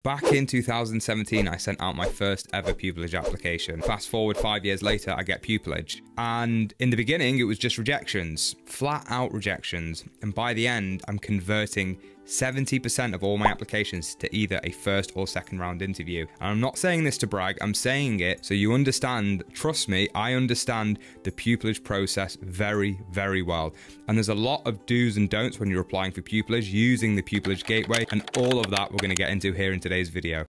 Back in 2017, I sent out my first ever Pupillage application. Fast forward 5 years later, I get Pupillage. And in the beginning, it was just rejections, flat out rejections. And by the end, I'm converting 70% of all my applications to either a first or second round interview. And I'm not saying this to brag, I'm saying it so you understand, trust me, I understand the Pupillage process very, very well. And there's a lot of do's and don'ts when you're applying for Pupillage using the Pupillage gateway, and all of that we're going to get into here in today's video.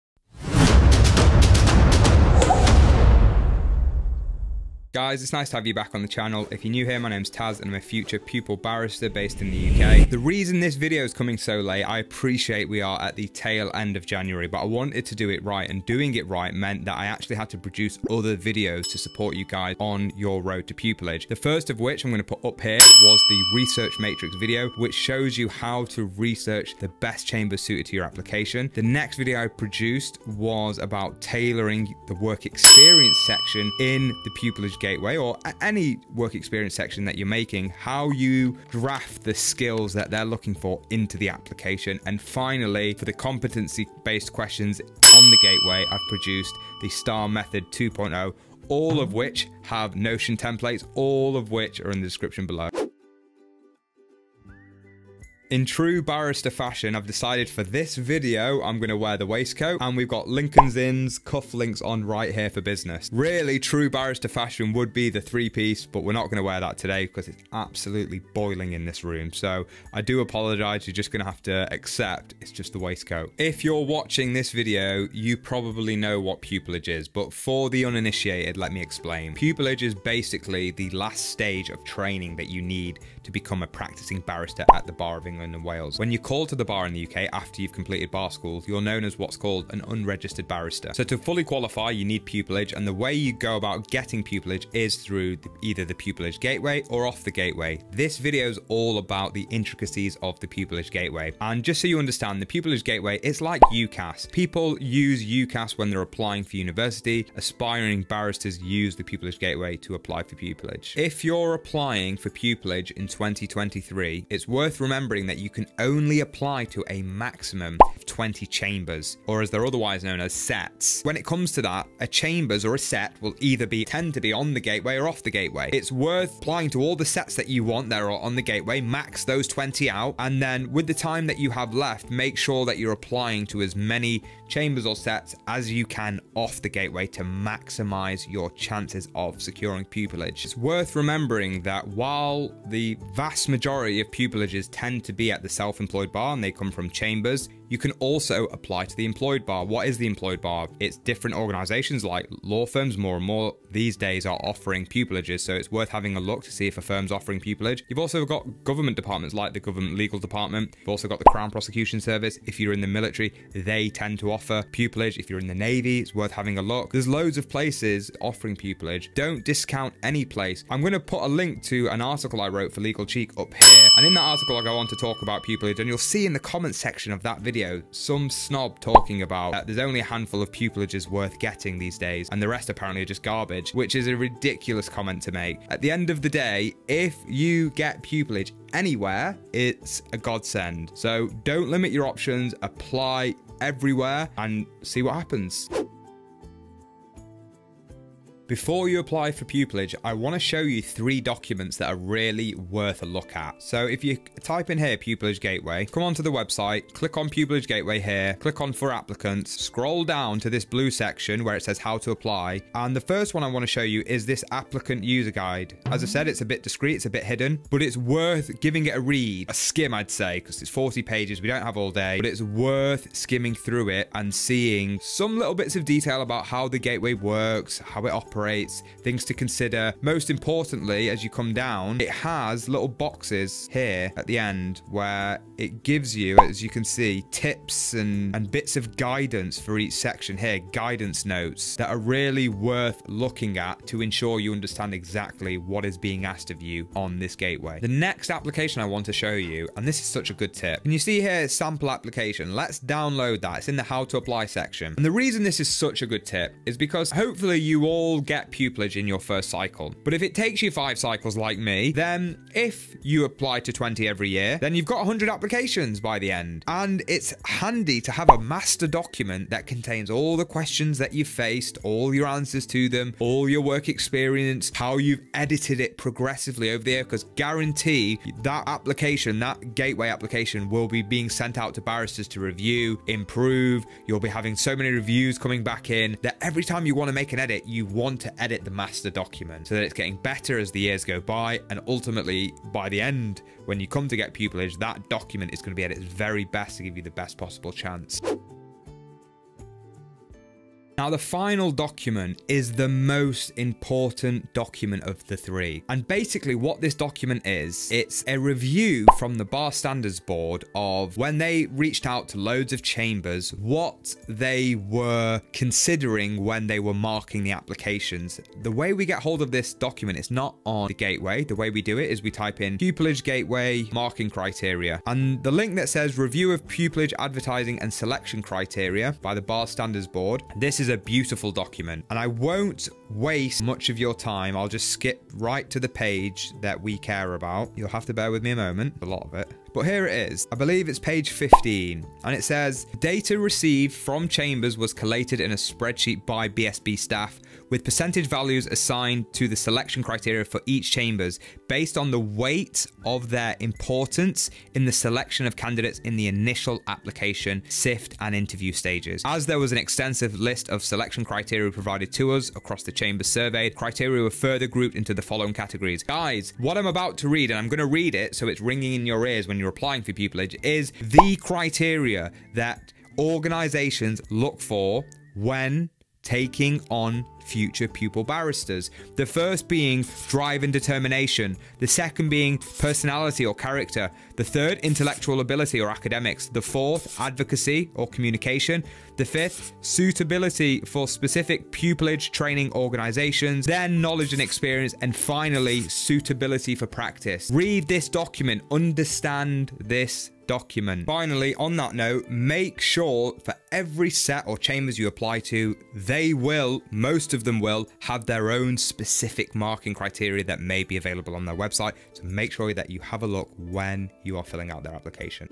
Guys, it's nice to have you back on the channel. If you're new here, my name's Taz and I'm a future pupil barrister based in the UK. The reason this video is coming so late, I appreciate we are at the tail end of January, but I wanted to do it right, and doing it right meant that I actually had to produce other videos to support you guys on your road to pupillage. The first of which I'm going to put up here was the research matrix video, which shows you how to research the best chambers suited to your application. The next video I produced was about tailoring the work experience section in the Pupillage gateway, or any work experience section that you're making, how you draft the skills that they're looking for into the application. And finally, for the competency based questions on the gateway, I've produced the STAR method 2.0, all of which have Notion templates, all of which are in the description below. In true barrister fashion, I've decided for this video, I'm going to wear the waistcoat, and we've got Lincoln's Inn's cufflinks on right here for business. Really, true barrister fashion would be the three-piece, but we're not going to wear that today because it's absolutely boiling in this room. So I do apologize. You're just going to have to accept it's just the waistcoat. If you're watching this video, you probably know what pupillage is, but for the uninitiated, let me explain. Pupillage is basically the last stage of training that you need to become a practicing barrister at the Bar of England and Wales. When you're called to the bar in the UK after you've completed bar school, you're known as what's called an unregistered barrister. So to fully qualify, you need pupillage, and the way you go about getting pupillage is through either the Pupillage gateway or off the gateway. This video is all about the intricacies of the Pupillage gateway. And just so you understand, the Pupillage gateway is like UCAS. People use UCAS when they're applying for university. Aspiring barristers use the Pupillage gateway to apply for pupillage. If you're applying for pupillage in 2023, it's worth remembering that you can only apply to a maximum of 20 chambers, or as they're otherwise known as sets. When it comes to that, a chambers or a set will either tend to be on the gateway or off the gateway. It's worth applying to all the sets that you want that are on the gateway, max those 20 out, and then with the time that you have left, make sure that you're applying to as many chambers or sets as you can off the gateway to maximize your chances of securing pupillage. It's worth remembering that while the vast majority of pupillages tend to be at the self-employed bar and they come from chambers, you can also apply to the employed bar. What is the employed bar? It's different organizations like law firms, more and more these days, are offering pupillages, so it's worth having a look to see if a firm's offering pupillage. You've also got government departments like the Government Legal Department. You've also got the Crown Prosecution Service. If you're in the military, they tend to offer pupillage. If you're in the Navy, it's worth having a look. There's loads of places offering pupillage. Don't discount any place. I'm going to put a link to an article I wrote for Legal Cheek up here, and in that article I go on to talk about pupillage, and you'll see in the comment section of that video some snob talking about that there's only a handful of pupillages worth getting these days and the rest apparently are just garbage, which is a ridiculous comment to make. At the end of the day, if you get pupillage anywhere, it's a godsend. So don't limit your options, apply everywhere and see what happens. Before you apply for pupillage, I want to show you 3 documents that are really worth a look at. So if you type in here Pupillage Gateway, come onto the website, click on Pupillage Gateway here, click on For Applicants, scroll down to this blue section where it says How to Apply, and the first one I want to show you is this Applicant User Guide. As I said, it's a bit discreet, it's a bit hidden, but it's worth giving it a read, a skim I'd say, because it's 40 pages, we don't have all day, but it's worth skimming through it and seeing some little bits of detail about how the gateway works, how it operates, things to consider. Most importantly, as you come down, it has little boxes here at the end where it gives you, as you can see, tips and bits of guidance for each section here, guidance notes that are really worth looking at to ensure you understand exactly what is being asked of you on this gateway. The next application I want to show you, and this is such a good tip, and you see here sample application. Let's download that. It's in the How to Apply section. And the reason this is such a good tip is because hopefully you all get pupillage in your first cycle. But if it takes you 5 cycles like me, then if you apply to 20 every year, then you've got 100 applications by the end. And it's handy to have a master document that contains all the questions that you've faced, all your answers to them, all your work experience, how you've edited it progressively over the year, because guarantee that application, that gateway application, will be being sent out to barristers to review, improve. You'll be having so many reviews coming back in that every time you want to make an edit, you want to edit the master document so that it's getting better as the years go by, and ultimately by the end, when you come to get pupillage, that document is going to be at its very best to give you the best possible chance. Now, the final document is the most important document of the 3. And basically what this document is, it's a review from the Bar Standards Board of when they reached out to loads of chambers, what they were considering when they were marking the applications. The way we get hold of this document is not on the gateway. The way we do it is we type in Pupillage Gateway Marking Criteria. And the link that says Review of Pupillage Advertising and Selection Criteria by the Bar Standards Board, this is a beautiful document, and I won't waste much of your time. I'll just skip right to the page that we care about. You'll have to bear with me a moment, a lot of it. But here it is. I believe it's page 15, and it says, data received from chambers was collated in a spreadsheet by BSB staff with percentage values assigned to the selection criteria for each chambers based on the weight of their importance in the selection of candidates in the initial application, sift, and interview stages. As there was an extensive list of selection criteria provided to us across the chambers surveyed, criteria were further grouped into the following categories. Guys, what I'm about to read, and I'm going to read it so it's ringing in your ears when you're applying for pupillage, is the criteria that organizations look for when taking on future pupil barristers. The first being drive and determination, the second being personality or character, the third intellectual ability or academics, the fourth advocacy or communication, the fifth suitability for specific pupillage training organizations, then knowledge and experience, and finally suitability for practice. Read this document, understand this document. Finally, on that note, make sure for every set or chambers you apply to, they will, most of them will, have their own specific marking criteria that may be available on their website. So make sure that you have a look when you are filling out their application.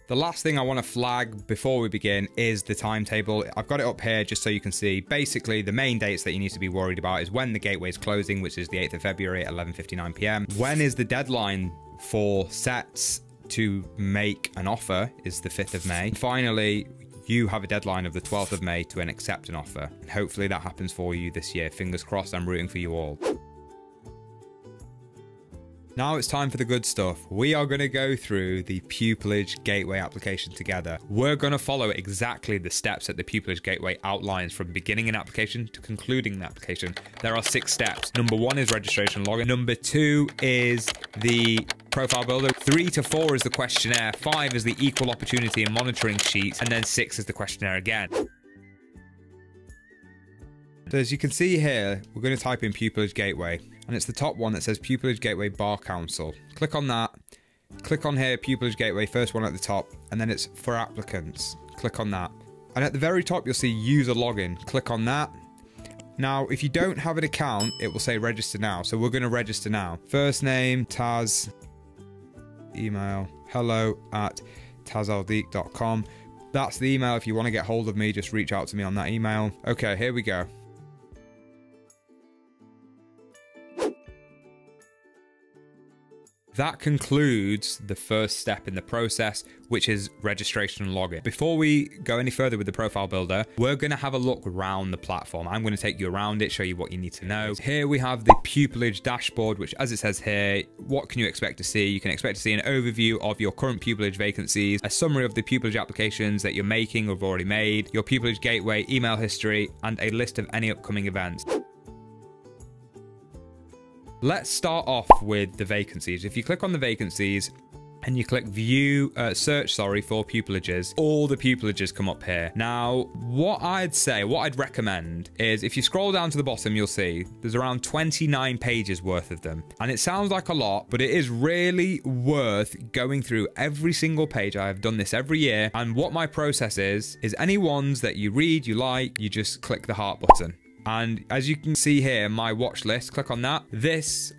The last thing I want to flag before we begin is the timetable. I've got it up here just so you can see. Basically, the main dates that you need to be worried about is when the gateway is closing, which is the 8th of February at 11:59 p.m. When is the deadline for sets to make an offer is the 5th of May. Finally, you have a deadline of the 12th of May to accept an offer. And hopefully that happens for you this year. Fingers crossed, I'm rooting for you all. Now it's time for the good stuff. We are going to go through the Pupillage Gateway application together. We're going to follow exactly the steps that the Pupillage Gateway outlines from beginning an application to concluding an application. There are 6 steps. Number 1 is registration login. Number 2 is the profile builder. 3 to 4 is the questionnaire. 5 is the equal opportunity and monitoring sheet. And then 6 is the questionnaire again. So as you can see here, we're going to type in Pupillage Gateway, and it's the top one that says Pupillage Gateway Bar Council. Click on that. Click on here, Pupillage Gateway, first one at the top, and then it's for applicants. Click on that. And at the very top, you'll see user login. Click on that. Now, if you don't have an account, it will say register now. So we're going to register now. First name, Taz, email, hello@tazaldeek.com. That's the email. If you want to get hold of me, just reach out to me on that email. Okay, here we go. That concludes the first step in the process, which is registration and login. Before we go any further with the profile builder, we're going to have a look around the platform. I'm going to take you around it, show you what you need to know. Here we have the Pupillage dashboard, which, as it says here, what can you expect to see? You can expect to see an overview of your current Pupillage vacancies, a summary of the Pupillage applications that you're making or have already made, your Pupillage gateway, email history, and a list of any upcoming events. Let's start off with the vacancies. If you click on the vacancies, and you click view, search, sorry, for pupillages, all the pupillages come up here. Now, what I'd recommend is if you scroll down to the bottom, you'll see there's around 29 pages worth of them. And it sounds like a lot, but it is really worth going through every single page. I have done this every year. And what my process is any ones that you read, you like, you just click the heart button. And as you can see here, my watch list, click on that.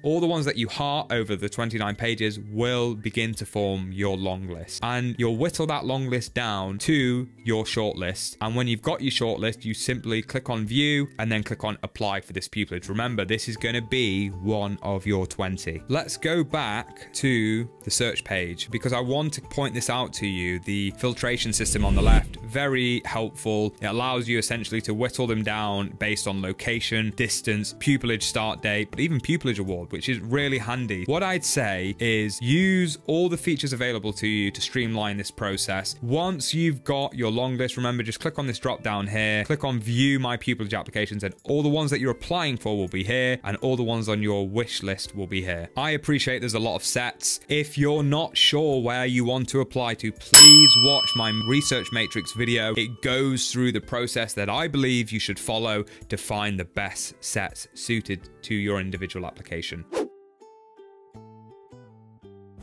All the ones that you heart over the 29 pages will begin to form your long list. And you'll whittle that long list down to your short list. And when you've got your short list, you simply click on view and then click on apply for this pupillage. Remember, this is going to be one of your 20. Let's go back to the search page because I want to point this out to you. The filtration system on the left, very helpful. It allows you essentially to whittle them down based on location, distance, pupillage start date, but even pupillage award, which is really handy. What I'd say is use all the features available to you to streamline this process. Once you've got your long list, remember, just click on this drop down here, click on view my pupillage applications, and all the ones that you're applying for will be here, and all the ones on your wish list will be here. I appreciate there's a lot of sets. If you're not sure where you want to apply to, please watch my research matrix video. It goes through the process that I believe you should follow to find the best sets suited to your individual application.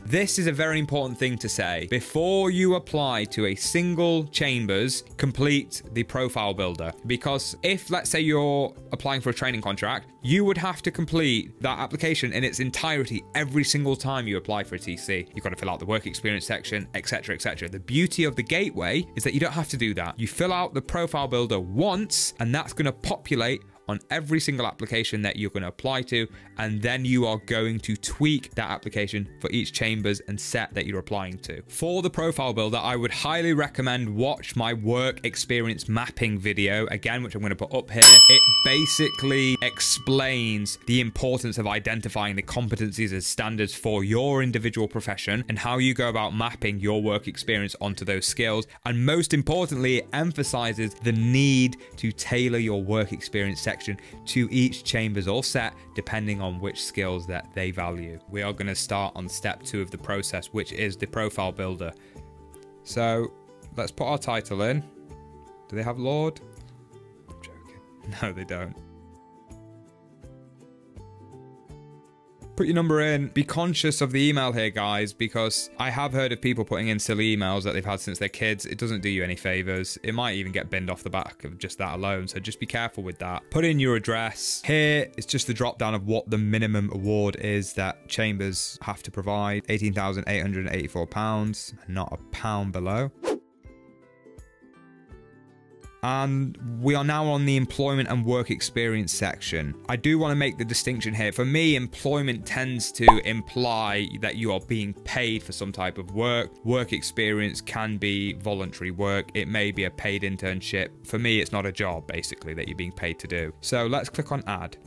This is a very important thing to say. Before you apply to a single chambers, complete the profile builder. Because if, let's say, you're applying for a training contract, you would have to complete that application in its entirety every single time you apply for a TC. You've got to fill out the work experience section, etc., etc. The beauty of the gateway is that you don't have to do that. You fill out the profile builder once, and that's going to populate on every single application that you're going to apply to, and then you are going to tweak that application for each chambers and set that you're applying to. For the profile builder, I would highly recommend watch my work experience mapping video, again, which I'm going to put up here. It basically explains the importance of identifying the competencies and standards for your individual profession and how you go about mapping your work experience onto those skills. And most importantly, it emphasizes the need to tailor your work experience section to each chambers or set depending on which skills that they value. We are going to start on step 2 of the process, which is the profile builder. So let's put our title in. Do they have Lord? I'm joking. No, they don't. Put your number in. Be conscious of the email here, guys, because I have heard of people putting in silly emails that they've had since they're kids. It doesn't do you any favors. It might even get binned off the back of just that alone. So just be careful with that. Put in your address. Here, it's just the drop down of what the minimum award is that chambers have to provide. £18,884, not a pound below. And we are now on the employment and work experience section. I do want to make the distinction here. For me, employment tends to imply that you are being paid for some type of work. Work experience can be voluntary work. It may be a paid internship. For me, it's not a job, basically, that you're being paid to do. So let's click on add.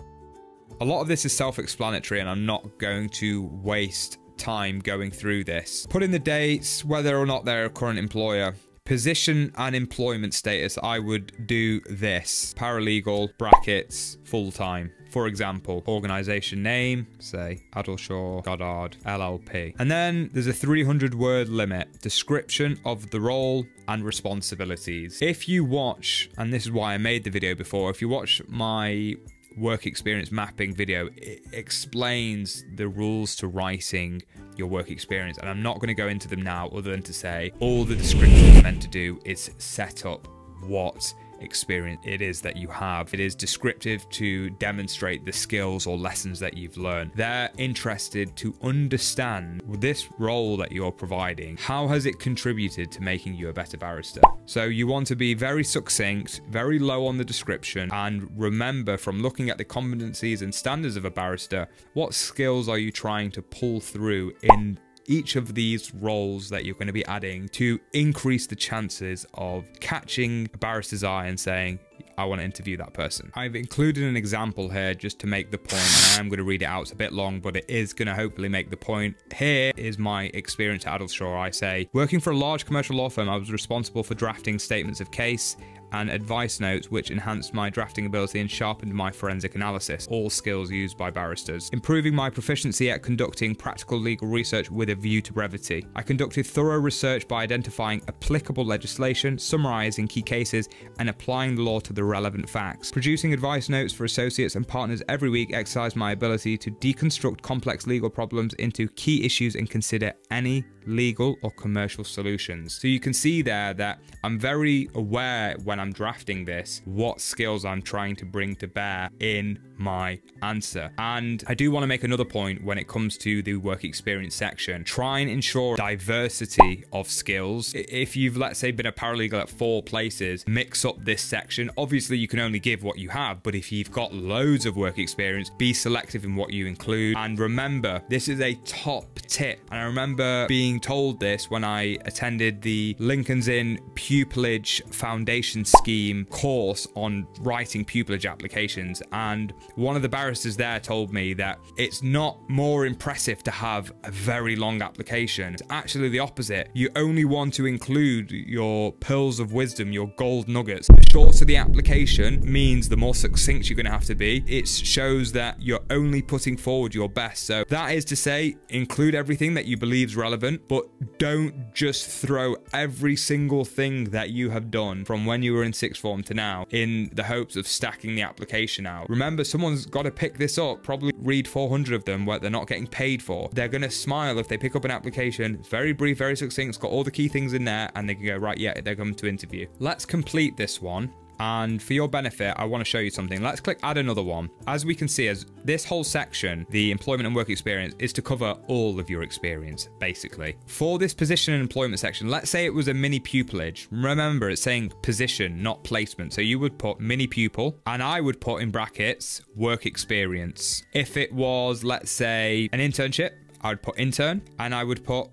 A lot of this is self-explanatory, and I'm not going to waste time going through this. Put in the dates, whether or not they're a current employer. Position and employment status, I would do this. Paralegal, brackets, full-time. For example, organization name, say Adelshaw Goddard LLP. And then there's a 300-word limit. Description of the role and responsibilities. If you watch, and this is why I made the video before, if you watch my work experience mapping video, it explains the rules to writing your work experience, and I'm not going to go into them now other than to say all the description is meant to do is set up what experience it is that you have. It is descriptive to demonstrate the skills or lessons that you've learned. They're interested to understand this role that you're providing. How has it contributed to making you a better barrister? So you want to be very succinct, very low on the description, and remember from looking at the competencies and standards of a barrister, what skills are you trying to pull through in each of these roles that you're going to be adding to increase the chances of catching a barrister's eye and saying, I want to interview that person. I've included an example here just to make the point, and I am going to read it out. It's a bit long, but it is going to hopefully make the point. Here is my experience at Adelshaw. I say, working for a large commercial law firm, I was responsible for drafting statements of case and advice notes which enhanced my drafting ability and sharpened my forensic analysis, all skills used by barristers. Improving my proficiency at conducting practical legal research with a view to brevity. I conducted thorough research by identifying applicable legislation, summarising key cases, and applying the law to the relevant facts. Producing advice notes for associates and partners every week exercised my ability to deconstruct complex legal problems into key issues and consider any legal or commercial solutions. So you can see there that I'm very aware when I'm drafting this what skills I'm trying to bring to bear in my answer. And I do want to make another point when it comes to the work experience section. Try and ensure diversity of skills. If you've, let's say, been a paralegal at 4 places, mix up this section. Obviously you can only give what you have, but if you've got loads of work experience, be selective in what you include. And remember, this is a top tip. And I remember being told this when I attended the Lincoln's Inn Pupillage Foundation Scheme course on writing pupillage applications, and one of the barristers there told me that it's not more impressive to have a very long application. It's actually the opposite. You only want to include your pearls of wisdom, your gold nuggets. The shorter the application means the more succinct you're going to have to be. It shows that you're only putting forward your best. So that is to say, include everything that you believe is relevant, but don't just throw every single thing that you have done from when you were in sixth form to now in the hopes of stacking the application out. Remember, someone's got to pick this up, probably read 400 of them where they're not getting paid for. They're going to smile if they pick up an application. It's very brief, very succinct, it's got all the key things in there, and they can go, right, yeah, they're coming to interview. Let's complete this one. And for your benefit, I want to show you something. Let's click add another one. As we can see, as this whole section, the employment and work experience, is to cover all of your experience, basically. For this position and employment section, let's say it was a mini pupillage. Remember, it's saying position, not placement. So you would put mini pupil, and I would put in brackets work experience. If it was, let's say, an internship, I would put intern, and I would put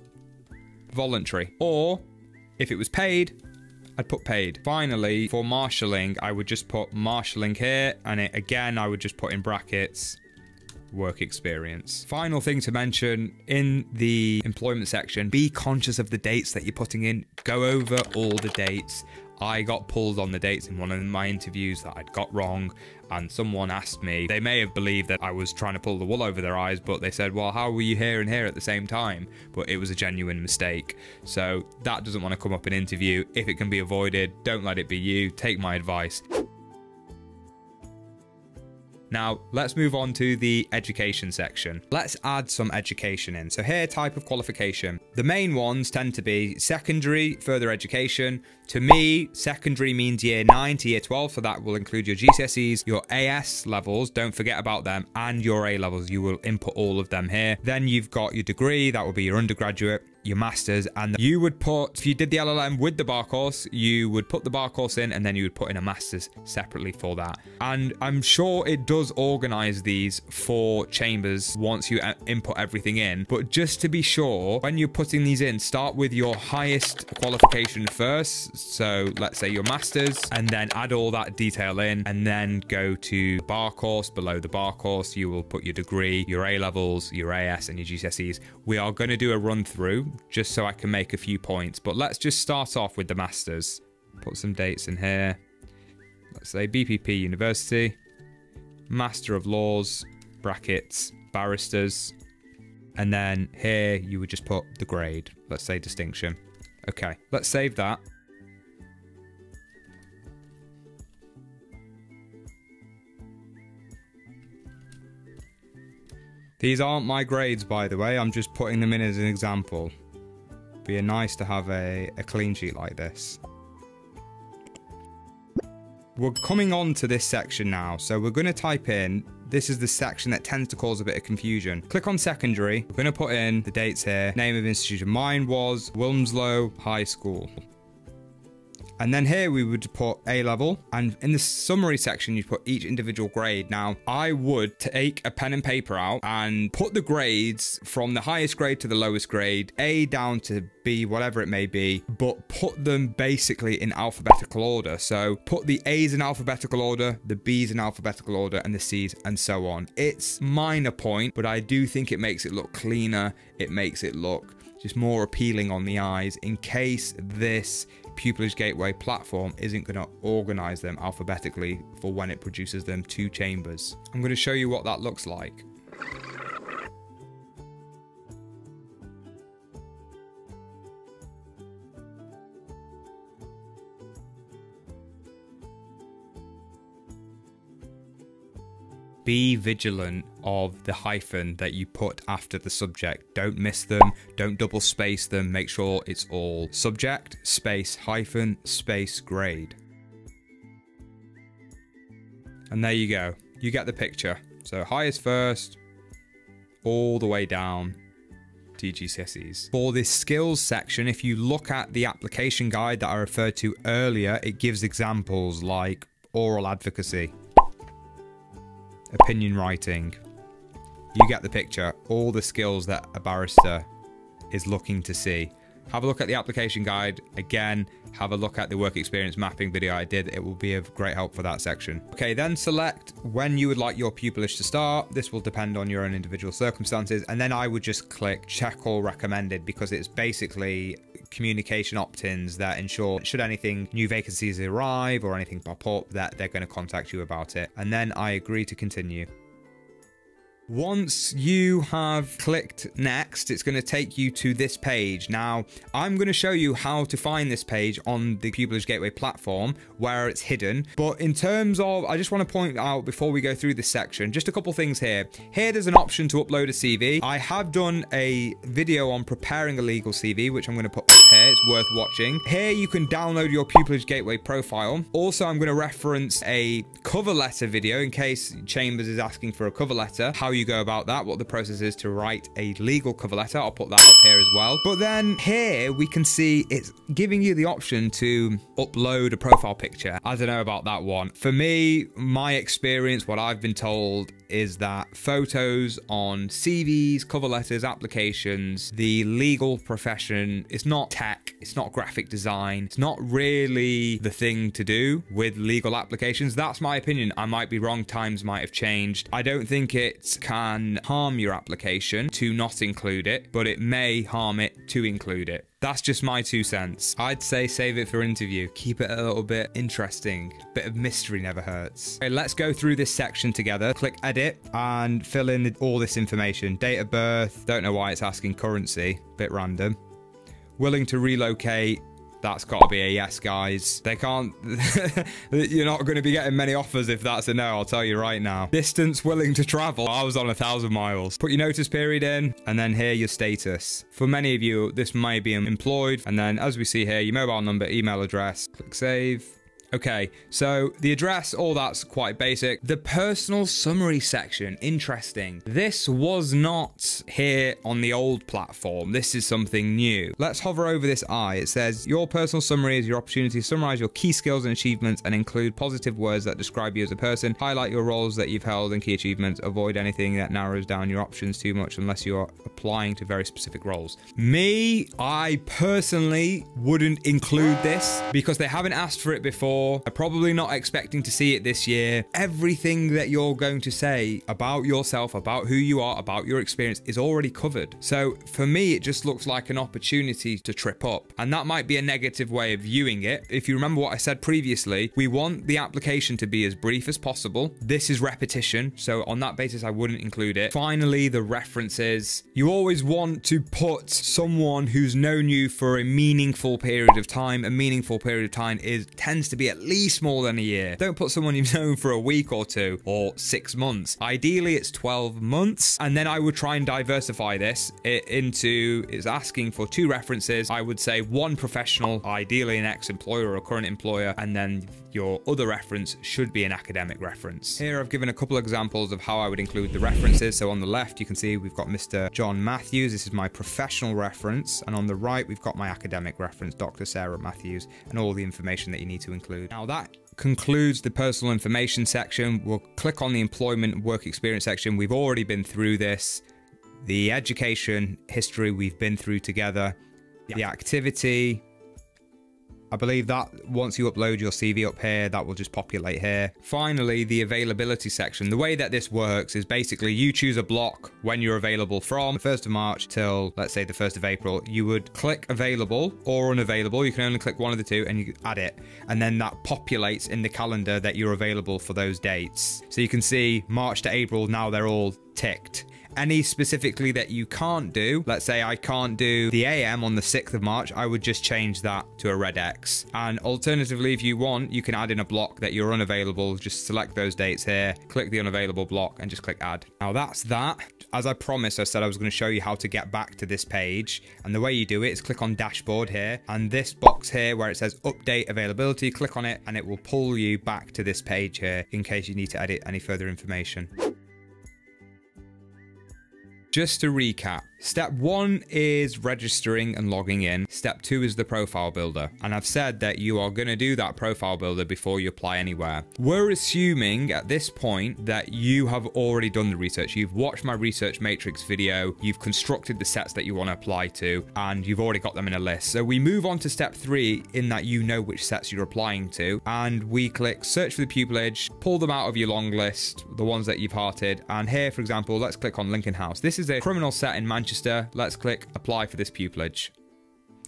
voluntary. Or if it was paid, I'd put paid. Finally, for marshalling, I would just put marshalling here, and again, I would just put in brackets work experience. Final thing to mention in the employment section, be conscious of the dates that you're putting in. Go over all the dates. I got pulled on the dates in one of my interviews that I'd got wrong, and someone asked me, they may have believed that I was trying to pull the wool over their eyes, but they said, well, how were you here and here at the same time? But it was a genuine mistake. So that doesn't want to come up in interview. If it can be avoided, don't let it be you. Take my advice. Now, let's move on to the education section. Let's add some education in. So here, type of qualification. The main ones tend to be secondary, further education. To me, secondary means year 9 to year 12, so that will include your GCSEs, your AS levels, don't forget about them, and your A levels. You will input all of them here. Then you've got your degree, that will be your undergraduate, your masters, and you would put, if you did the LLM with the bar course, you would put the bar course in, and then you would put in a masters separately for that. And I'm sure it does organize these for chambers once you input everything in, but just to be sure, when you're putting these in, start with your highest qualification first. So let's say your masters, and then add all that detail in, and then go to bar course. Below the bar course, you will put your degree, your A levels, your AS, and your GCSEs. We are going to do a run through just so I can make a few points, but let's just start off with the masters. Put some dates in here. Let's say BPP University, Master of Laws, brackets, barristers, and then here you would just put the grade. Let's say distinction. Okay, let's save that. These aren't my grades, by the way. I'm just putting them in as an example. Be nice to have a clean sheet like this. We're coming on to this section now. So we're going to type in, this is the section that tends to cause a bit of confusion. Click on secondary. We're going to put in the dates here. Name of institution. Mine was Wilmslow High School. And then here we would put A level, and in the summary section you put each individual grade. Now I would take a pen and paper out and put the grades from the highest grade to the lowest grade, A down to B, whatever it may be, but put them basically in alphabetical order. So put the A's in alphabetical order, the B's in alphabetical order, and the C's, and so on. It's minor point, but I do think it makes it look cleaner. It makes it look just more appealing on the eyes in case this Pupillage Gateway platform isn't going to organize them alphabetically for when it produces them to chambers. I'm going to show you what that looks like. Be vigilant of the hyphen that you put after the subject. Don't miss them, don't double space them, make sure it's all subject, space, hyphen, space, grade. And there you go, you get the picture. So highest first, all the way down to GCSEs. For this skills section, if you look at the application guide that I referred to earlier, it gives examples like oral advocacy, opinion writing. You get the picture. All the skills that a barrister is looking to see. Have a look at the application guide. Again, have a look at the work experience mapping video I did. It will be of great help for that section. Okay, then select when you would like your pupillage to start. This will depend on your own individual circumstances. And then I would just click check all recommended, because it's basically communication opt-ins that ensure should anything new vacancies arrive or anything pop up that they're going to contact you about it. And then I agree to continue. Once you have clicked next, it's going to take you to this page. Now, I'm going to show you how to find this page on the Pupillage Gateway platform where it's hidden. But in terms of, I just want to point out before we go through this section, just a couple things here. Here, there's an option to upload a CV. I have done a video on preparing a legal CV, which I'm going to put up here. It's worth watching. Here, you can download your Pupillage Gateway profile. Also, I'm going to reference a cover letter video in case Chambers is asking for a cover letter, how you go about that, what the process is to write a legal cover letter. I'll put that up here as well. But then here we can see it's giving you the option to upload a profile picture. I don't know about that one. For me, my experience, what I've been told is that photos on CVs, cover letters, applications, the legal profession, it's not tech, it's not graphic design, it's not really the thing to do with legal applications. That's my opinion. I might be wrong, times might have changed. I don't think it can harm your application to not include it, but it may harm it to include it. That's just my 2 cents. I'd say save it for interview. Keep it a little bit interesting. Bit of mystery never hurts. Okay, let's go through this section together. Click edit and fill in all this information. Date of birth. Don't know why it's asking currency. Bit random. Willing to relocate. That's got to be a yes, guys. They can't... You're not going to be getting many offers if that's a no, I'll tell you right now. Distance willing to travel. I was on 1,000 miles. Put your notice period in, and then here your status. For many of you, this may be employed. And then, as we see here, your mobile number, email address. Click save. Okay, so the address, all that's quite basic. The personal summary section, interesting. This was not here on the old platform. This is something new. Let's hover over this I. It says, your personal summary is your opportunity to summarize your key skills and achievements and include positive words that describe you as a person. Highlight your roles that you've held and key achievements. Avoid anything that narrows down your options too much unless you're applying to very specific roles. Me, I personally wouldn't include this because they haven't asked for it before. I'm probably not expecting to see it this year. Everything that you're going to say about yourself, about who you are, about your experience is already covered. So for me, it just looks like an opportunity to trip up. And that might be a negative way of viewing it. If you remember what I said previously, we want the application to be as brief as possible. This is repetition. So on that basis, I wouldn't include it. Finally, the references. You always want to put someone who's known you for a meaningful period of time. A meaningful period of time tends to be at least more than a year. Don't put someone you've known for a week or 2 or 6 months. Ideally, it's 12 months. And then I would try and diversify this into, it's asking for 2 references. I would say 1 professional, ideally an ex-employer or a current employer, and then your other reference should be an academic reference. Here I've given a couple examples of how I would include the references. So on the left, you can see we've got Mr. John Matthews. This is my professional reference. And on the right, we've got my academic reference, Dr. Sarah Matthews, and all the information that you need to include. Now that concludes the personal information section. We'll click on the employment work experience section. We've already been through this. The education history we've been through together. The activity. I believe that once you upload your CV up here, that will just populate here. Finally, the availability section. The way that this works is basically you choose a block when you're available from the 1st of March till, let's say, the 1st of April. You would click available or unavailable. You can only click one of the two and you add it. And then that populates in the calendar that you're available for those dates. So you can see March to April, now they're all ticked. Any specifically that you can't do, let's say I can't do the AM on the 6th of March, I would just change that to a red X. And alternatively, if you want, you can add in a block that you're unavailable. Just select those dates here, click the unavailable block and just click add. Now that's that. As I promised, I said I was going to show you how to get back to this page. And the way you do it is click on dashboard here, and this box here where it says update availability, click on it and it will pull you back to this page here in case you need to edit any further information. Just to recap, step 1 is registering and logging in. Step 2 is the profile builder. And I've said that you are going to do that profile builder before you apply anywhere. We're assuming at this point that you have already done the research. You've watched my research matrix video, you've constructed the sets that you want to apply to, and you've already got them in a list. So we move on to step 3 in that you know which sets you're applying to, and we click search for the pupillage, pull them out of your long list, the ones that you've hearted. And here, for example, let's click on Lincoln House. This is a criminal set in Manchester. Let's click apply for this pupillage.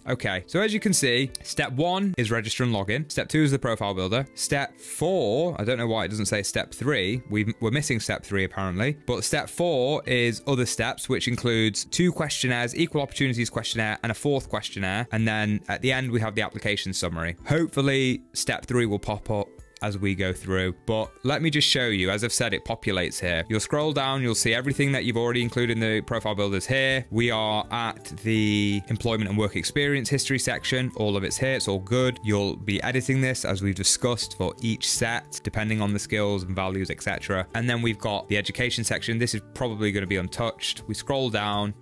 Okay, so as you can see, step 1 is register and login. Step 2 is the profile builder. Step 4, I don't know why it doesn't say step 3. We're missing step 3 apparently. But step 4 is other steps, which includes 2 questionnaires, equal opportunities questionnaire and a 4th questionnaire. And then at the end, we have the application summary. Hopefully step 3 will pop up as we go through, but let me just show you. As I've said, it populates here. You'll scroll down, you'll see everything that you've already included in the profile builders here. We are at the employment and work experience history section. All of it's here, it's all good. You'll be editing this as we've discussed for each set, depending on the skills and values, etc. And then we've got the education section. This is probably going to be untouched. We scroll down,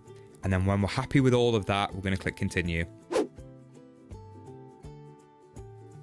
and then when we're happy with all of that, we're going to click continue.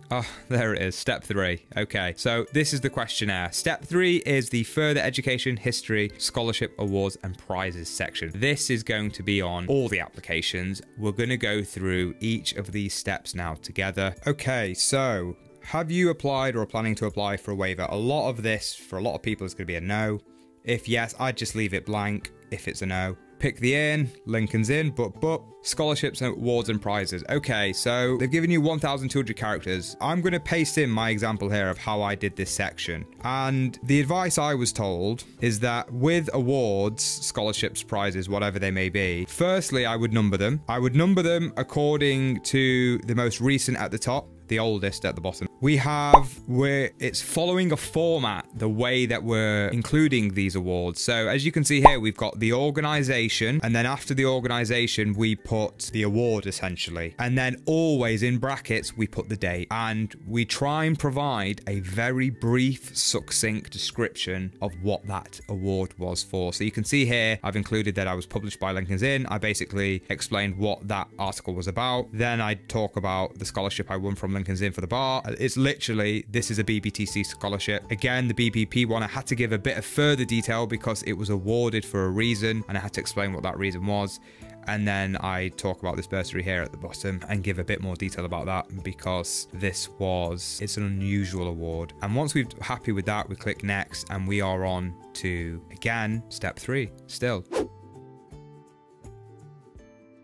Oh, there it is, step 3. Okay, so this is the questionnaire. Step 3 is the further education, history, scholarship, awards, and prizes section. This is going to be on all the applications. We're going to go through each of these steps now together. Okay, so have you applied or are planning to apply for a waiver? A lot of this, for a lot of people, is going to be a no. If yes, I'd just leave it blank if it's a no. Pick the in, Lincoln's in, but scholarships and awards and prizes. Okay, so they've given you 1,200 characters. I'm going to paste in my example here of how I did this section. And the advice I was told is that with awards, scholarships, prizes, whatever they may be, firstly, I would number them. I would number them according to the most recent at the top, the oldest at the bottom. We have where it's following a format, the way that we're including these awards. So as you can see here, we've got the organization, and then after the organization, we put the award essentially. And then always in brackets, we put the date, and we try and provide a very brief, succinct description of what that award was for. So you can see here, I've included that I was published by Lincoln's Inn. I basically explained what that article was about. Then I talk about the scholarship I won from Lincoln's Inn for the bar. It's literally, this is a BBTC scholarship. Again, the BBP one, I had to give a bit of further detail because it was awarded for a reason, and I had to explain what that reason was. And then I talk about this bursary here at the bottom and give a bit more detail about that because it's an unusual award. And once we're happy with that, we click next and we are on to, again, step 3 still.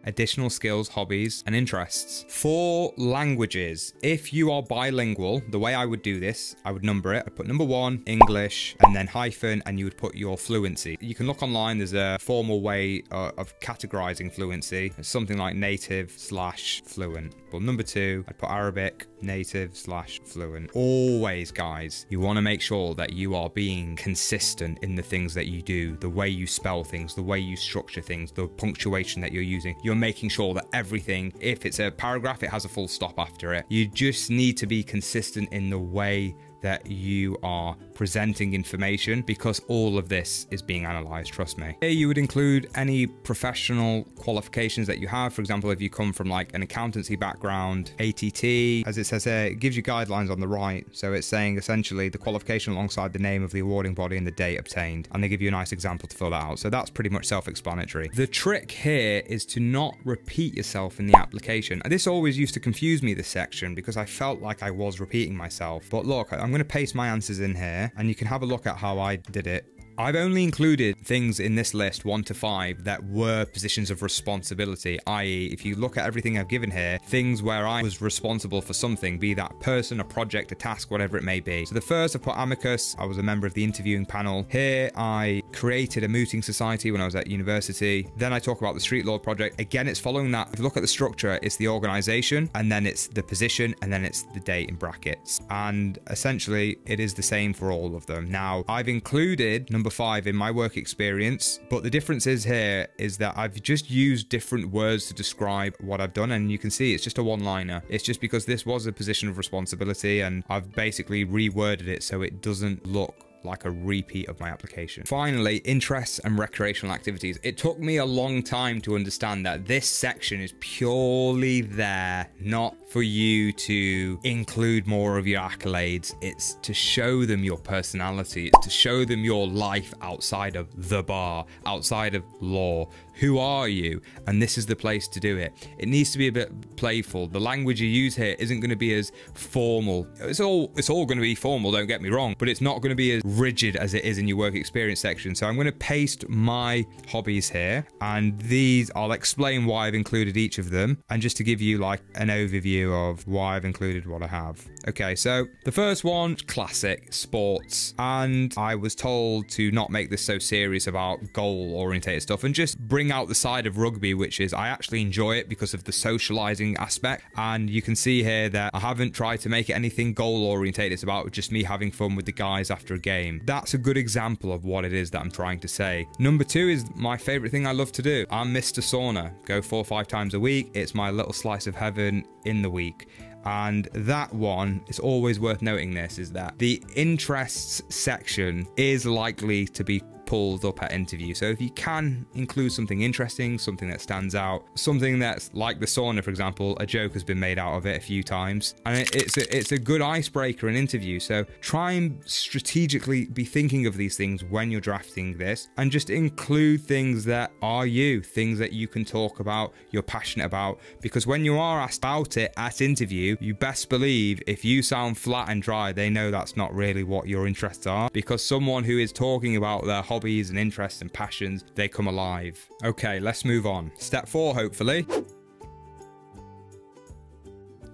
Additional skills, hobbies, and interests. For languages, if you are bilingual, the way I would do this, I would number it. I'd put number 1, English, and then hyphen, and you would put your fluency. You can look online, there's a formal way of categorizing fluency. It's something like native/fluent. Well, number 2, I'd put Arabic, native/fluent. Always, guys, you want to make sure that you are being consistent in the things that you do, the way you spell things, the way you structure things, the punctuation that you're using. You're making sure that everything, if it's a paragraph, it has a full stop after it. You just need to be consistent in the way that you are presenting information, because all of this is being analyzed, trust me. Here you would include any professional qualifications that you have. For example, if you come from like an accountancy background, ATT, as it says here, it gives you guidelines on the right. So it's saying essentially the qualification alongside the name of the awarding body and the date obtained. And they give you a nice example to fill that out. So that's pretty much self-explanatory. The trick here is to not repeat yourself in the application. And this always used to confuse me, this section, because I felt like I was repeating myself. But look, I'm going to paste my answers in here and you can have a look at how I did it. I've only included things in this list 1 to 5 that were positions of responsibility, i.e. if you look at everything I've given here, things where I was responsible for something, be that person, a project, a task, whatever it may be. So the first I put amicus, I was a member of the interviewing panel. Here I created a mooting society when I was at university. Then I talk about the street law project. Again, it's following that. If you look at the structure, it's the organization, and then it's the position, and then it's the date in brackets. And essentially it is the same for all of them. Now I've included number 5 in my work experience, but the difference is here is that I've just used different words to describe what I've done, and you can see it's just a one-liner. It's just because this was a position of responsibility and I've basically reworded it so it doesn't look like a repeat of my application. Finally, interests and recreational activities. It took me a long time to understand that this section is purely there, not for you to include more of your accolades. It's to show them your personality. It's to show them your life outside of the bar, outside of law. Who are you? And this is the place to do it. It needs to be a bit playful. The language you use here isn't going to be as formal. It's all going to be formal, don't get me wrong, but it's not going to be as rigid as it is in your work experience section. So I'm going to paste my hobbies here, and these I'll explain why I've included each of them, and just to give you like an overview of why I've included what I have. Okay, so the first one, classic, sports, and I was told to not make this so serious about goal orientated stuff and just bring out the side of rugby, which is I actually enjoy it because of the socializing aspect. And you can see here that I haven't tried to make it anything goal orientated. It's about just me having fun with the guys after a game. That's a good example of what it is that I'm trying to say. Number 2 is my favorite thing I love to do. I'm Mr. Sauna. Go 4 or 5 times a week. It's my little slice of heaven in the week. And that one, it's always worth noting this, is that the interests section is likely to be pulled up at interview. So if you can include something interesting, something that stands out, something that's like the sauna, for example, a joke has been made out of it a few times, and it's a good icebreaker in interview. So try and strategically be thinking of these things when you're drafting this, and just include things that are you, things that you can talk about, you're passionate about, because when you are asked about it at interview, you best believe if you sound flat and dry, they know that's not really what your interests are, because someone who is talking about their hobbies and interests and passions, they come alive. Okay, let's move on. Step 4, hopefully.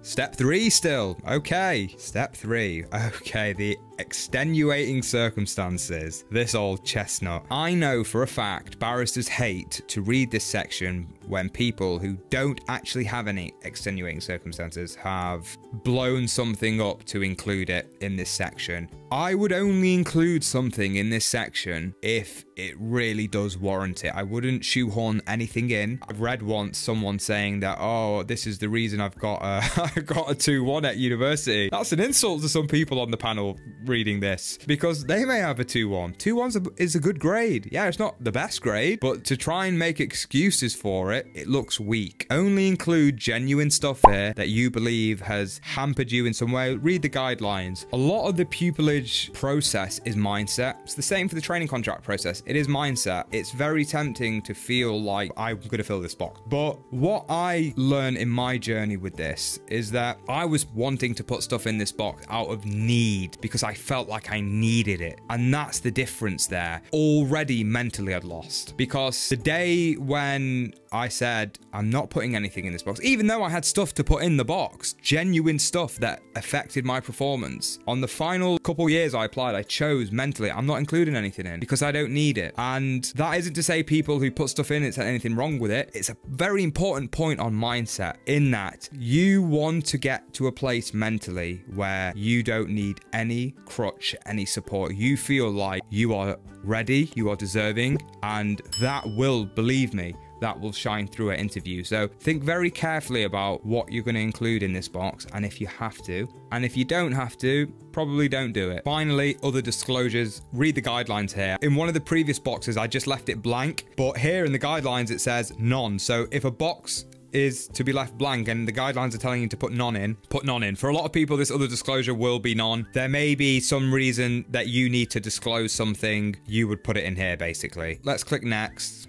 Step 3 still. Okay. Step 3. Okay, the extenuating circumstances. This old chestnut. I know for a fact barristers hate to read this section when people who don't actually have any extenuating circumstances have blown something up to include it in this section. I would only include something in this section if it really does warrant it. I wouldn't shoehorn anything in. I've read once someone saying that, oh, this is the reason I've got a, I got a 2-1 at university. That's an insult to some people on the panel reading this, because they may have a 2-1. 2-1 is a good grade. Yeah, it's not the best grade, but to try and make excuses for it, it looks weak. Only include genuine stuff here that you believe has hampered you in some way. Read the guidelines. A lot of the pupillage process is mindset. It's the same for the training contract process. It is mindset. It's very tempting to feel like I'm going to fill this box. But what I learned in my journey with this is that I was wanting to put stuff in this box out of need, because I felt like I needed it. And that's the difference there. Already mentally I'd lost, because the day when I said, I'm not putting anything in this box, even though I had stuff to put in the box, genuine stuff that affected my performance. On the final couple years I applied, I chose mentally, I'm not including anything in because I don't need it. And that isn't to say people who put stuff in, it's anything wrong with it. It's a very important point on mindset, in that you want to get to a place mentally where you don't need any crutch, any support. You feel like you are ready, you are deserving, and that will, believe me, that will shine through at interview. So think very carefully about what you're going to include in this box, and if you have to. And if you don't have to, probably don't do it. Finally, other disclosures. Read the guidelines here. In one of the previous boxes, I just left it blank, but here in the guidelines, it says none. So if a box is to be left blank and the guidelines are telling you to put none in, put none in. For a lot of people, this other disclosure will be none. There may be some reason that you need to disclose something, you would put it in here basically. Let's click next.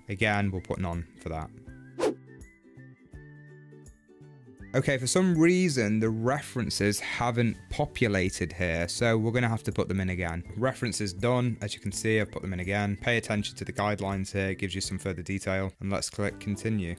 Again, we'll put none for that. Okay, for some reason, the references haven't populated here, so we're going to have to put them in again. References done. As you can see, I've put them in again. Pay attention to the guidelines here. It gives you some further detail. And let's click continue.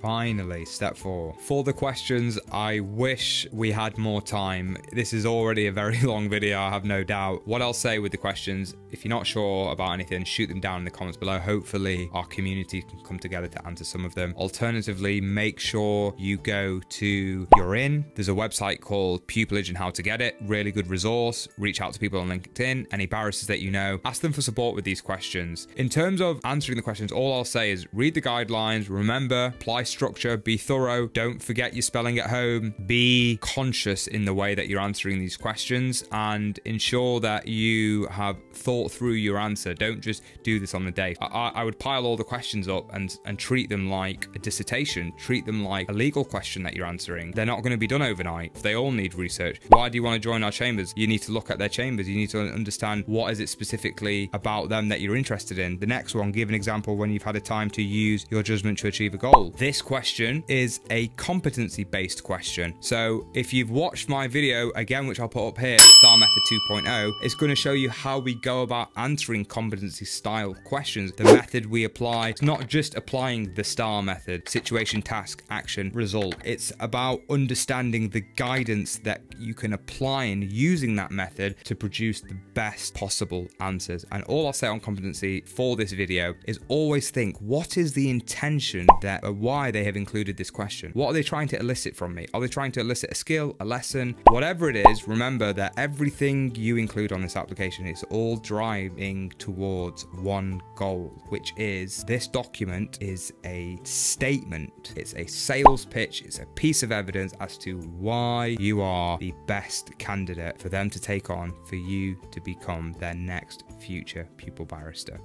Finally, step 4. For the questions, I wish we had more time. This is already a very long video, I have no doubt. What I'll say with the questions, if you're not sure about anything, shoot them down in the comments below. Hopefully, our community can come together to answer some of them. Alternatively, make sure you go to your in. There's a website called Pupillage and how to get it. Really good resource. Reach out to people on LinkedIn, any barristers that you know. Ask them for support with these questions. In terms of answering the questions, all I'll say is read the guidelines, remember, apply structure, be thorough, don't forget your spelling at home, be conscious in the way that you're answering these questions, and ensure that you have thought through your answer. Don't just do this on the day. I would pile all the questions up and treat them like a dissertation, treat them like a legal question that you're answering. They're not going to be done overnight. They all need research. Why do you want to join our chambers? You need to look at their chambers. You need to understand what is it specifically about them that you're interested in. The next one, give an example when you've had a time to use your judgment to achieve a goal. This question is a competency-based question. So if you've watched my video, again, which I'll put up here, STAR Method 2.0, it's going to show you how we go about answering competency-style questions. The method we apply, it's not just applying the STAR method, situation, task, action, result. It's about understanding the guidance that you can apply and using that method to produce the best possible answers. And all I'll say on competency for this video is always think, what is the intention that why they have included this question? What are they trying to elicit from me? Are they trying to elicit a skill, a lesson? Whatever it is, remember that everything you include on this application is all driving towards one goal, which is this document is a statement. It's a sales pitch. It's a piece of evidence as to why you are the best candidate for them to take on, for you to become their next future pupil barrister.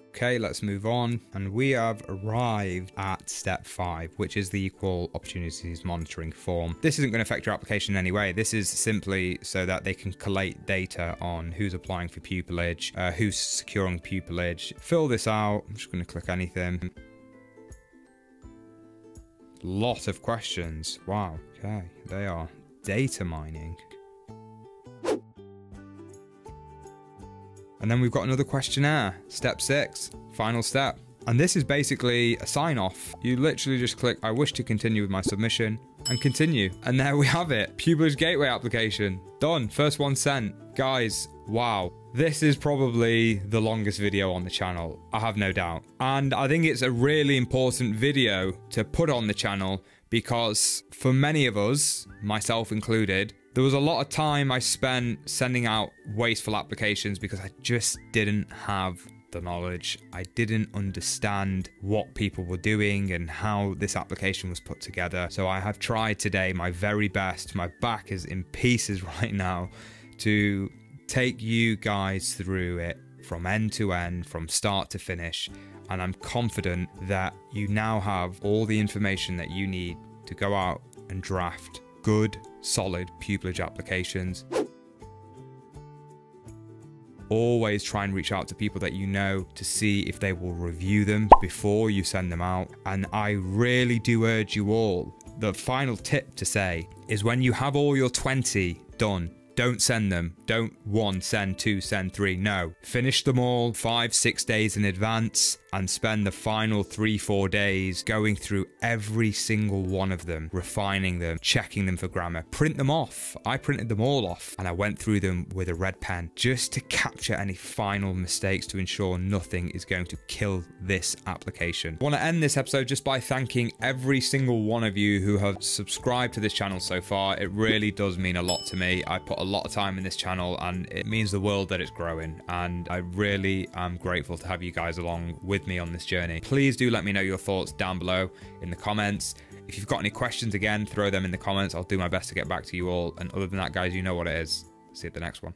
Okay, let's move on. And we have arrived at step 5, which is the equal opportunities monitoring form. This isn't going to affect your application in any way. This is simply so that they can collate data on who's applying for pupillage, who's securing pupillage. Fill this out. I'm just going to click anything. Lot of questions. Wow. Okay, they are data mining. And then we've got another questionnaire, step 6, final step. And this is basically a sign off. You literally just click, I wish to continue with my submission, and continue. And there we have it. Pupillage Gateway application. Done. First one sent. Guys, wow. This is probably the longest video on the channel, I have no doubt. And I think it's a really important video to put on the channel because for many of us, myself included, there was a lot of time I spent sending out wasteful applications because I just didn't have the knowledge. I didn't understand what people were doing and how this application was put together. So I have tried today my very best. My back is in pieces right now to take you guys through it from end to end, from start to finish. And I'm confident that you now have all the information that you need to go out and draft good, solid pupillage applications. Always try and reach out to people that you know to see if they will review them before you send them out. And I really do urge you all, the final tip to say is when you have all your 20 done, don't send them. Don't 1 send, 2 send, 3. No. Finish them all 5-6 days in advance and spend the final 3-4 days going through every single one of them, refining them, checking them for grammar. Print them off. I printed them all off and I went through them with a red pen just to capture any final mistakes to ensure nothing is going to kill this application. I want to end this episode just by thanking every single one of you who have subscribed to this channel so far. It really does mean a lot to me. I put a lot of time in this channel, and it means the world that it's growing, and I really am grateful to have you guys along with me on this journey. Please do let me know your thoughts down below in the comments. If you've got any questions, again, throw them in the comments. I'll do my best to get back to you all. And other than that, guys, you know what it is. See you at the next one.